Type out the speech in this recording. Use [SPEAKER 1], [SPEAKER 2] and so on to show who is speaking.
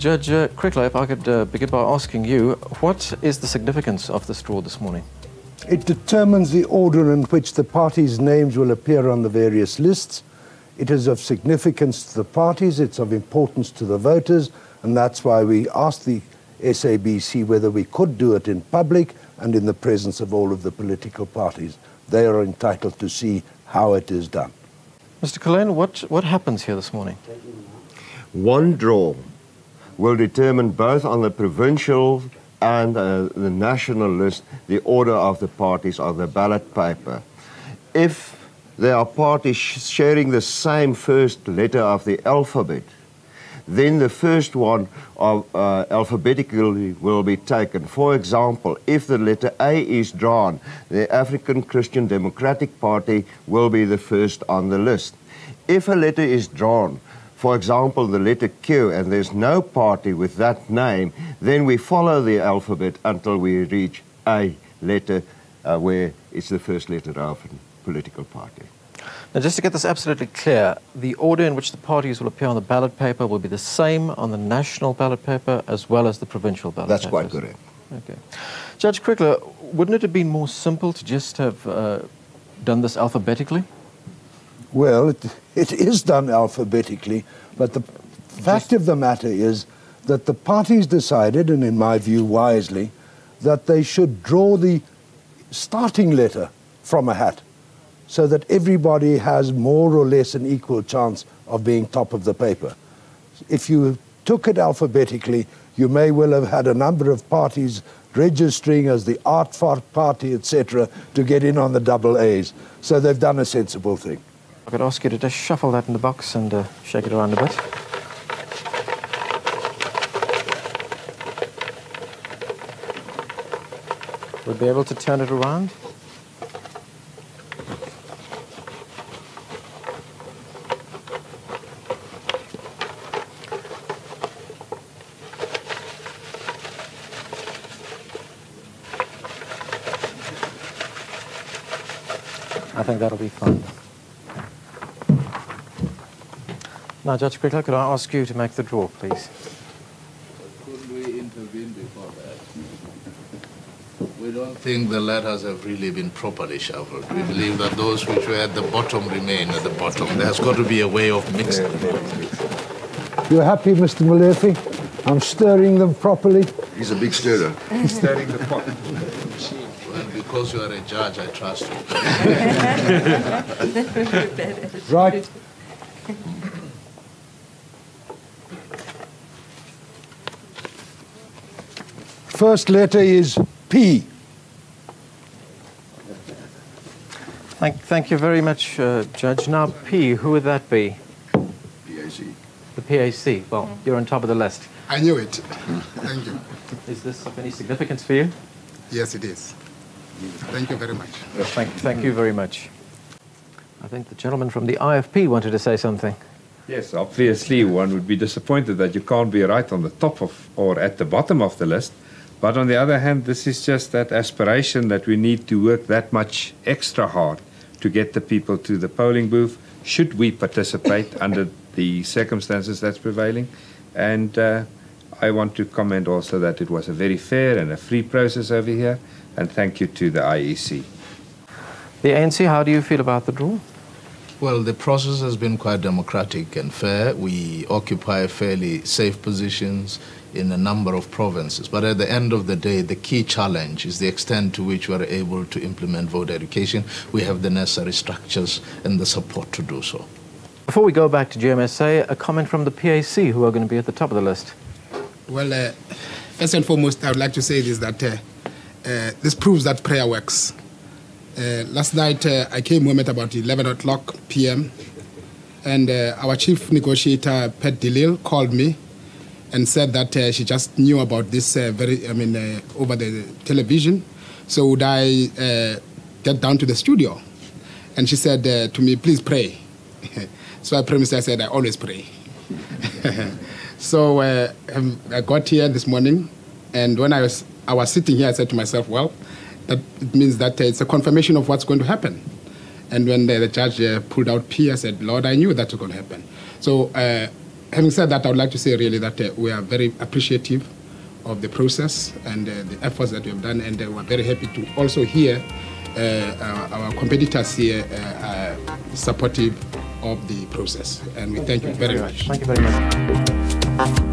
[SPEAKER 1] Judge Crickler, if I could begin by asking you, what is the significance of this draw this morning?
[SPEAKER 2] It determines the order in which the parties' names will appear on the various lists. It is of significance to the parties, it's of importance to the voters, and that's why we asked the SABC whether we could do it in public and in the presence of all of the political parties. They are entitled to see how it is done.
[SPEAKER 1] Mr. Cullen, what happens here this morning?
[SPEAKER 3] One draw will determine both on the provincial and the national list the order of the parties on the ballot paper. If there are parties sharing the same first letter of the alphabet, then the first one alphabetically will be taken. For example, if the letter A is drawn, the African Christian Democratic Party will be the first on the list. If a letter is drawn, for example, the letter Q, and there's no party with that name, then we follow the alphabet until we reach a letter where it's the first letter of a political party.
[SPEAKER 1] Now, just to get this absolutely clear, the order in which the parties will appear on the ballot paper will be the same on the national ballot paper as well as the provincial ballot
[SPEAKER 3] That's
[SPEAKER 1] papers.
[SPEAKER 3] quite correct.
[SPEAKER 1] Okay. Judge Crickler, wouldn't it have been more simple to just have done this alphabetically?
[SPEAKER 2] Well, it is done alphabetically, but the fact of the matter is that the parties decided, and in my view wisely, that they should draw the starting letter from a hat, so that everybody has more or less an equal chance of being top of the paper. If you took it alphabetically, you may well have had a number of parties registering as the Art Party, etc., to get in on the double A's. So they've done a sensible thing.
[SPEAKER 1] I could ask you to just shuffle that in the box and shake it around a bit. Would be able to turn it around? I think that'll be fun. Now, Judge Crickler, could I ask you to make the draw, please?
[SPEAKER 4] Could we intervene before that? We don't think the letters have really been properly shuffled. We believe that those which were at the bottom remain at the bottom. There's got to be a way of mixing them.
[SPEAKER 2] You happy, Mr. Molefe? I'm stirring them properly.
[SPEAKER 5] He's a big stirrer.
[SPEAKER 6] He's stirring the pot.
[SPEAKER 4] Well, because you are a judge, I trust you.
[SPEAKER 2] Right. First letter is P.
[SPEAKER 1] Thank you very much, Judge. Now, P, who would that be?
[SPEAKER 5] PAC.
[SPEAKER 1] The PAC. Well, you're on top of the list.
[SPEAKER 6] I knew it. Thank you.
[SPEAKER 1] Is this of any significance for you?
[SPEAKER 6] Yes, it is. Thank you very much.
[SPEAKER 1] Thank you very much. I think the gentleman from the IFP wanted to say something.
[SPEAKER 7] Yes, obviously one would be disappointed that you can't be right on the top of or at the bottom of the list. But on the other hand, this is just that aspiration that we need to work that much extra hard to get the people to the polling booth, should we participate under the circumstances that's prevailing. And I want to comment also that it was a very fair and a free process over here, and thank you to the IEC.
[SPEAKER 1] The ANC, how do you feel about the draw?
[SPEAKER 4] Well, the process has been quite democratic and fair. We occupy fairly safe positions in a number of provinces. But at the end of the day, the key challenge is the extent to which we are able to implement voter education. We have the necessary structures and the support to do so.
[SPEAKER 1] Before we go back to GMSA, a comment from the PAC, who are going to be at the top of the list.
[SPEAKER 6] Well, first and foremost, I would like to say this, that this proves that prayer works. Last night, I came home at about 11 o'clock p.m., and our chief negotiator, Pat DeLille, called me and said that she just knew about this over the television. So would I get down to the studio? And she said to me, please pray. So I promised, I said, I always pray. So I got here this morning, and when I was sitting here, I said to myself, well, that it means that it's a confirmation of what's going to happen. And when the judge pulled out P, I said, Lord, I knew that was going to happen. So having said that, I would like to say really that we are very appreciative of the process and the efforts that we have done, and we're very happy to also hear our competitors here are supportive of the process. And we thank you very much.
[SPEAKER 1] Thank you very much.